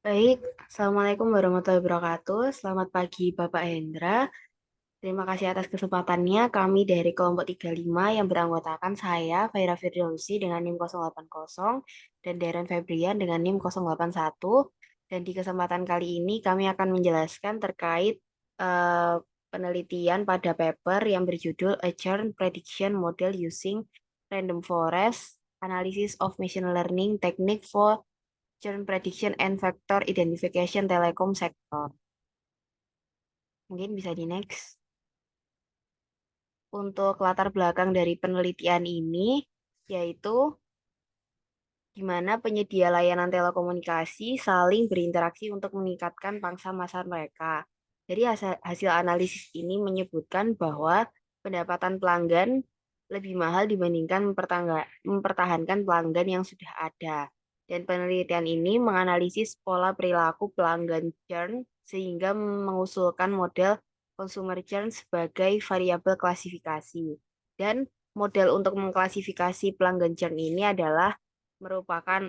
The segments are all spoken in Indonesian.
Baik, Assalamualaikum warahmatullahi wabarakatuh. Selamat pagi Bapak Hendra. Terima kasih atas kesempatannya. Kami dari kelompok 35 yang beranggotakan saya, Faira Firdausi dengan NIM 080 dan Darren Febrian dengan NIM 081. Dan di kesempatan kali ini kami akan menjelaskan terkait eh, penelitian pada paper yang berjudul A Churn Prediction Model Using Random Forest Analysis of Machine Learning Technique for Churn Prediction and Factor Identification Telekom Sector. Mungkin bisa di next. Untuk latar belakang dari penelitian ini, yaitu di mana penyedia layanan telekomunikasi saling berinteraksi untuk meningkatkan pangsa pasar mereka. Jadi hasil analisis ini menyebutkan bahwa pendapatan pelanggan lebih mahal dibandingkan mempertahankan pelanggan yang sudah ada. Dan penelitian ini menganalisis pola perilaku pelanggan churn sehingga mengusulkan model consumer churn sebagai variabel klasifikasi. Dan model untuk mengklasifikasi pelanggan churn ini adalah merupakan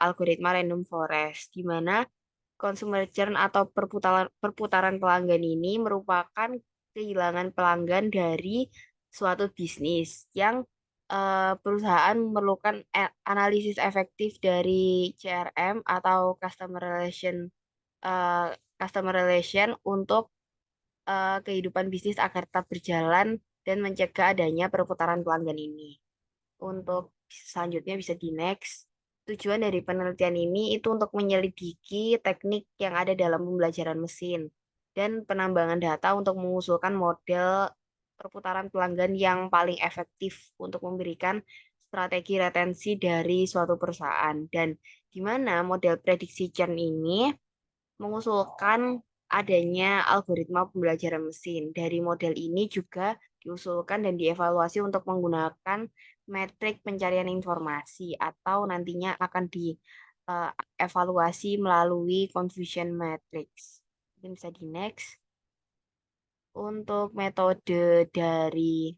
algoritma random forest, di mana consumer churn atau perputaran pelanggan ini merupakan kehilangan pelanggan dari suatu bisnis yang perusahaan memerlukan analisis efektif dari CRM atau eh, customer relation untuk kehidupan bisnis agar tetap berjalan dan mencegah adanya perputaran pelanggan ini. Untuk selanjutnya bisa di next. Tujuan dari penelitian ini itu untuk menyelidiki teknik yang ada dalam pembelajaran mesin dan penambangan data untuk mengusulkan model perputaran pelanggan yang paling efektif untuk memberikan strategi retensi dari suatu perusahaan. Dan di mana model prediksi churn ini mengusulkan adanya algoritma pembelajaran mesin. Dari model ini juga diusulkan dan dievaluasi untuk menggunakan metrik pencarian informasi atau nantinya akan dievaluasi melalui confusion matrix. Mungkin bisa di next. Untuk metode dari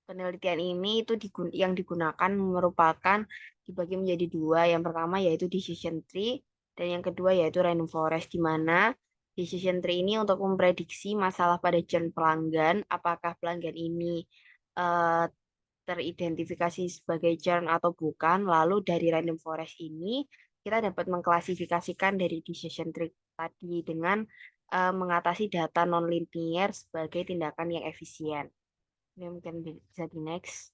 penelitian ini itu yang digunakan merupakan dibagi menjadi dua. Yang pertama yaitu decision tree dan yang kedua yaitu random forest, di mana decision tree ini untuk memprediksi masalah pada churn pelanggan, apakah pelanggan ini eh, teridentifikasi sebagai churn atau bukan. Lalu dari random forest ini kita dapat mengklasifikasikan dari decision tree tadi dengan mengatasi data non-linear sebagai tindakan yang efisien. Ini mungkin bisa di next.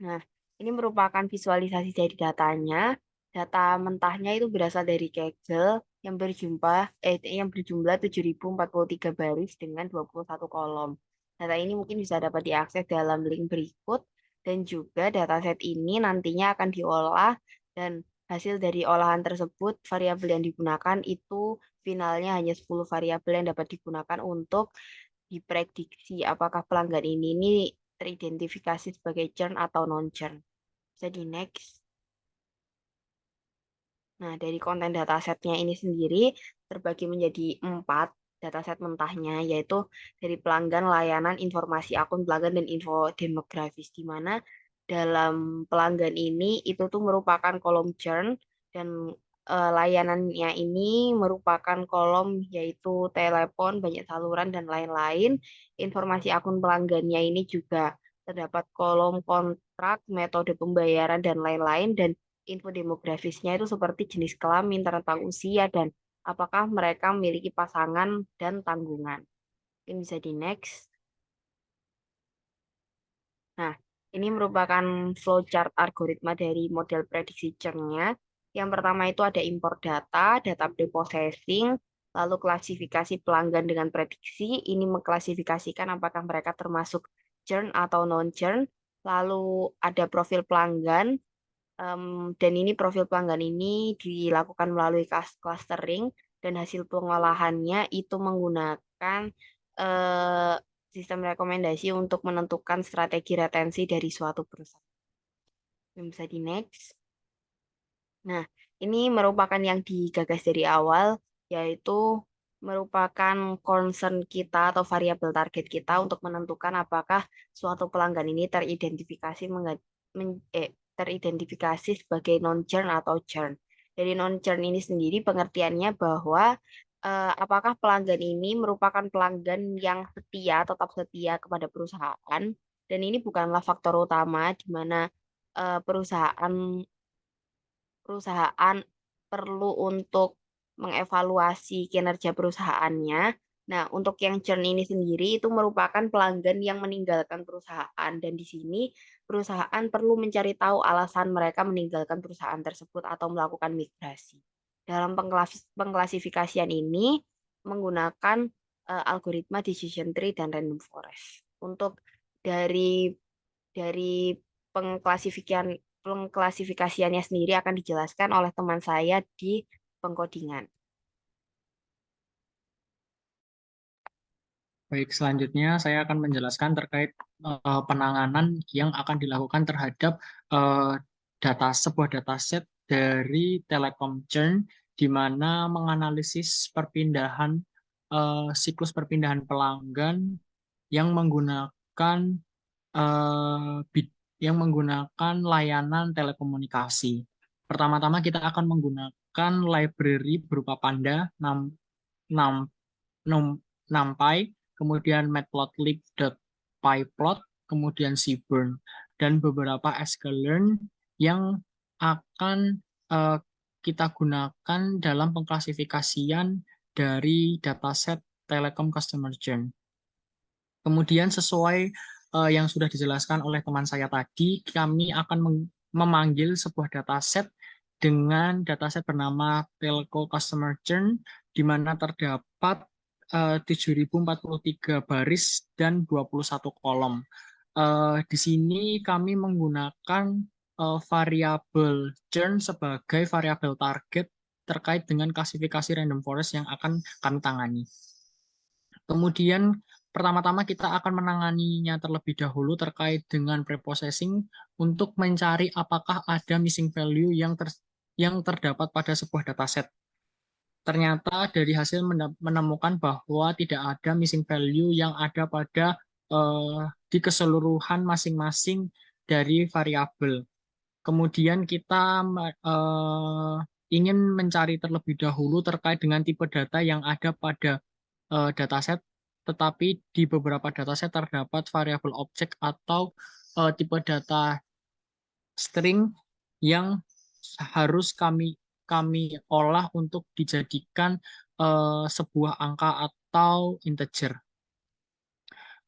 Nah, ini merupakan visualisasi dari datanya. Data mentahnya itu berasal dari Kaggle yang berjumlah 7.043 baris dengan 21 kolom. Data ini mungkin bisa dapat diakses dalam link berikut dan juga dataset ini nantinya akan diolah dan hasil dari olahan tersebut variabel yang digunakan itu finalnya hanya 10 variabel yang dapat digunakan untuk diprediksi apakah pelanggan ini teridentifikasi sebagai churn atau non-churn. Bisa di next. Nah, dari konten datasetnya ini sendiri terbagi menjadi 4 dataset mentahnya, yaitu dari pelanggan, layanan, informasi akun pelanggan, dan info demografis, di mana dalam pelanggan ini itu tuh merupakan kolom churn dan layanannya ini merupakan kolom yaitu telepon, banyak saluran, dan lain-lain. Informasi akun pelanggannya ini juga terdapat kolom kontrak, metode pembayaran, dan lain-lain, dan info demografisnya itu seperti jenis kelamin, rentang usia, dan apakah mereka memiliki pasangan dan tanggungan. Mungkin bisa di next. Nah, ini merupakan flowchart algoritma dari model prediksi churn-nya. Yang pertama itu ada import data, data preprocessing, lalu klasifikasi pelanggan dengan prediksi. Ini mengklasifikasikan apakah mereka termasuk churn atau non-churn. Lalu ada profil pelanggan, dan ini profil pelanggan ini dilakukan melalui clustering dan hasil pengolahannya itu menggunakan eh, sistem rekomendasi untuk menentukan strategi retensi dari suatu perusahaan. Yang bisa di next. Nah, ini merupakan yang digagas dari awal, yaitu merupakan concern kita atau variabel target kita untuk menentukan apakah suatu pelanggan ini teridentifikasi sebagai non-churn atau churn. Dari non-churn ini sendiri pengertiannya bahwa apakah pelanggan ini merupakan pelanggan yang setia, tetap setia kepada perusahaan, dan ini bukanlah faktor utama di mana perusahaan perusahaan perlu untuk mengevaluasi kinerja perusahaannya. Nah, untuk yang churn ini sendiri itu merupakan pelanggan yang meninggalkan perusahaan dan di sini perusahaan perlu mencari tahu alasan mereka meninggalkan perusahaan tersebut atau melakukan migrasi. Dalam pengklasifikasian ini menggunakan algoritma decision tree dan random forest. Untuk dari dari pengklasifikasiannya sendiri akan dijelaskan oleh teman saya di pengkodingan. Baik, selanjutnya saya akan menjelaskan terkait penanganan yang akan dilakukan terhadap eh, sebuah dataset dari Telekom Churn, di mana menganalisis siklus perpindahan pelanggan yang menggunakan yang menggunakan layanan telekomunikasi. Pertama-tama kita akan menggunakan library berupa Panda, Nam, NumPy, kemudian matplotlib.pyplot, kemudian Seaborn, dan beberapa sklearn yang akan eh, kita gunakan dalam pengklasifikasian dari dataset Telekom Customer Churn. Kemudian sesuai yang sudah dijelaskan oleh teman saya tadi, kami akan memanggil sebuah dataset dengan dataset bernama Telco Customer Churn, di mana terdapat 7.043 baris dan 21 kolom. Di sini kami menggunakan variabel churn sebagai variabel target terkait dengan klasifikasi random forest yang akan kami tangani. Kemudian pertama-tama kita akan menanganinya terlebih dahulu terkait dengan preprocessing untuk mencari apakah ada missing value yang terdapat pada sebuah dataset. Ternyata dari hasil menemukan bahwa tidak ada missing value yang ada pada di keseluruhan masing-masing dari variabel. Kemudian kita ingin mencari terlebih dahulu terkait dengan tipe data yang ada pada dataset, tetapi di beberapa dataset terdapat variabel objek atau tipe data string yang harus kami olah untuk dijadikan sebuah angka atau integer.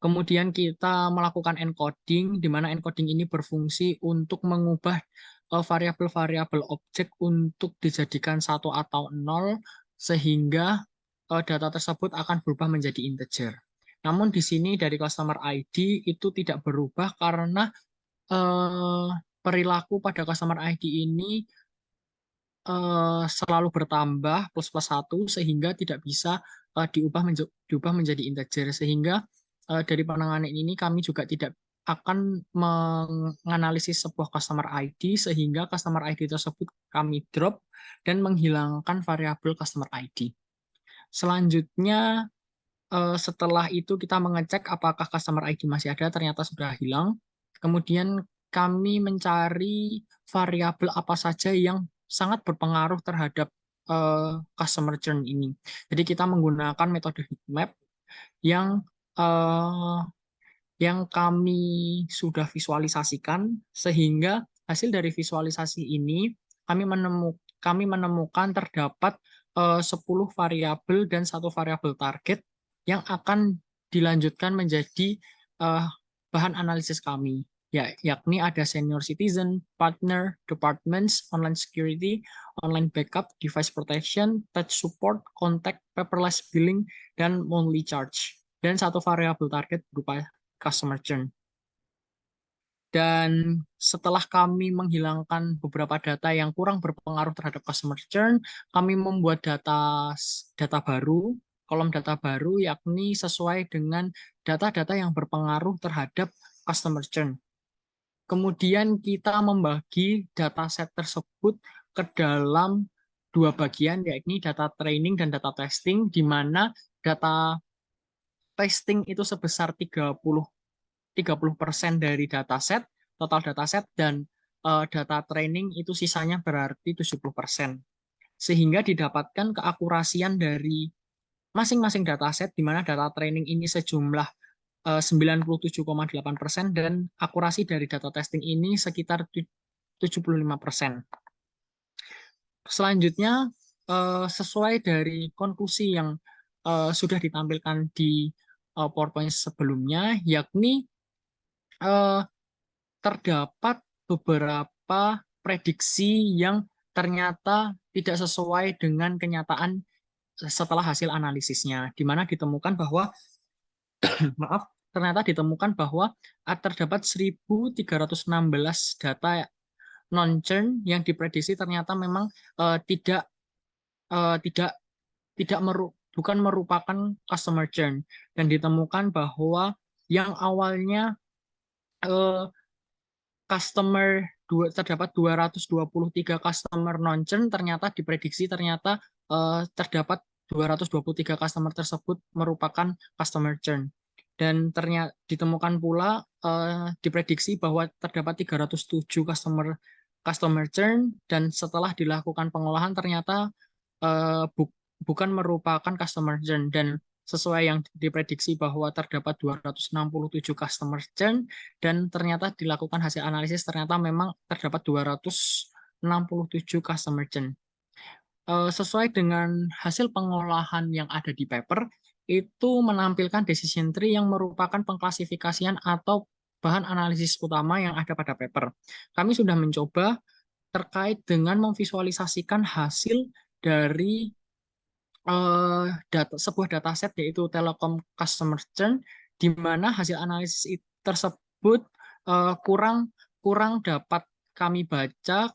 Kemudian kita melakukan encoding, di mana encoding ini berfungsi untuk mengubah variabel-variabel objek untuk dijadikan satu atau nol, sehingga data tersebut akan berubah menjadi integer. Namun di sini dari customer ID itu tidak berubah karena perilaku pada customer ID ini selalu bertambah plus plus satu sehingga tidak bisa diubah menjadi integer, sehingga dari penanganan ini kami juga tidak akan menganalisis sebuah customer ID sehingga customer ID tersebut kami drop dan menghilangkan variabel customer ID. Selanjutnya setelah itu kita mengecek apakah customer ID masih ada, ternyata sudah hilang. Kemudian kami mencari variabel apa saja yang sangat berpengaruh terhadap customer churn ini. Jadi kita menggunakan metode heatmap yang eh, yang kami sudah visualisasikan, sehingga hasil dari visualisasi ini kami menemukan terdapat 10 variabel dan satu variabel target yang akan dilanjutkan menjadi eh, bahan analisis kami, yakni ada senior citizen, partner, departments, online security, online backup, device protection, touch support, contact, paperless billing, dan monthly charge. Dan satu variabel target berupa customer churn. Dan setelah kami menghilangkan beberapa data yang kurang berpengaruh terhadap customer churn, kami membuat data baru, kolom data baru, yakni sesuai dengan data-data yang berpengaruh terhadap customer churn. Kemudian kita membagi dataset tersebut ke dalam dua bagian, yakni data training dan data testing, di mana data testing itu sebesar 30% dari dataset, total dataset, dan data training itu sisanya berarti 70%. sehingga didapatkan keakurasian dari masing-masing dataset di mana data training ini sejumlah 97,8% dan akurasi dari data testing ini sekitar 75%. Selanjutnya, sesuai dari konklusi yang sudah ditampilkan di PowerPoint sebelumnya, yakni eh, terdapat beberapa prediksi yang ternyata tidak sesuai dengan kenyataan setelah hasil analisisnya, di mana ditemukan bahwa maaf, ternyata ditemukan bahwa terdapat 1.316 data non-churn yang diprediksi ternyata memang tidak eh, tidak tidak bukan merupakan customer churn, dan ditemukan bahwa yang awalnya eh, terdapat 223 customer non-churn, ternyata diprediksi ternyata terdapat 223 customer tersebut merupakan customer churn. Dan ternyata ditemukan pula diprediksi bahwa terdapat 307 customer churn, dan setelah dilakukan pengolahan ternyata eh, bu bukan merupakan customer churn, dan sesuai yang diprediksi bahwa terdapat 267 customer churn, dan ternyata dilakukan hasil analisis ternyata memang terdapat 267 customer churn. Sesuai dengan hasil pengolahan yang ada di paper, itu menampilkan decision tree yang merupakan pengklasifikasian atau bahan analisis utama yang ada pada paper. Kami sudah mencoba terkait dengan memvisualisasikan hasil dari sebuah dataset yaitu Telekom Customer Churn, di mana hasil analisis tersebut kurang kurang dapat kami baca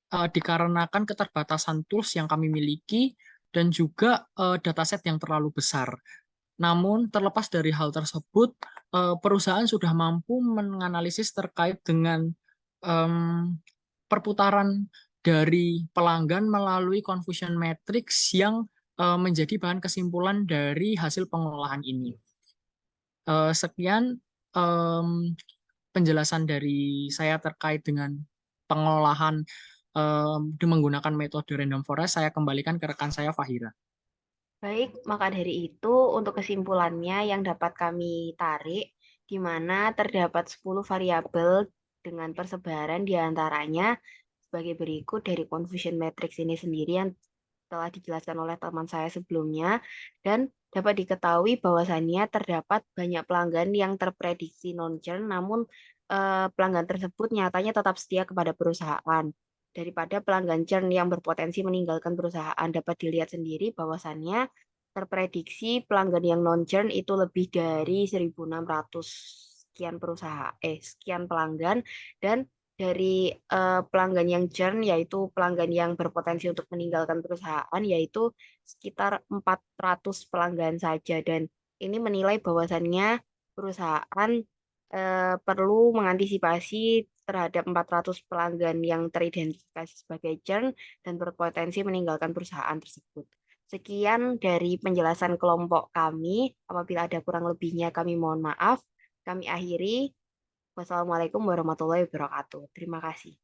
dikarenakan keterbatasan tools yang kami miliki dan juga dataset yang terlalu besar. Namun terlepas dari hal tersebut, perusahaan sudah mampu menganalisis terkait dengan em, perputaran dari pelanggan melalui confusion matrix yang menjadi bahan kesimpulan dari hasil pengolahan ini. Sekian em, penjelasan dari saya terkait dengan pengolahan menggunakan metode random forest. Saya kembalikan ke rekan saya, Fahira. Baik, maka dari itu untuk kesimpulannya yang dapat kami tarik, di mana terdapat 10 variabel dengan persebaran di antaranya sebagai berikut dari confusion matrix ini sendiri yang telah dijelaskan oleh teman saya sebelumnya, dan dapat diketahui bahwasannya terdapat banyak pelanggan yang terprediksi non-churn, namun pelanggan tersebut nyatanya tetap setia kepada perusahaan. Daripada pelanggan churn yang berpotensi meninggalkan perusahaan, dapat dilihat sendiri bahwasannya terprediksi pelanggan yang non-churn itu lebih dari 1.600 sekian perusahaan, sekian pelanggan, dan dari pelanggan yang churn, yaitu pelanggan yang berpotensi untuk meninggalkan perusahaan, yaitu sekitar 400 pelanggan saja. Dan ini menilai bahwasannya perusahaan perlu mengantisipasi terhadap 400 pelanggan yang teridentifikasi sebagai churn dan berpotensi meninggalkan perusahaan tersebut. Sekian dari penjelasan kelompok kami. Apabila ada kurang lebihnya, kami mohon maaf. Kami akhiri. Wassalamualaikum warahmatullahi wabarakatuh. Terima kasih.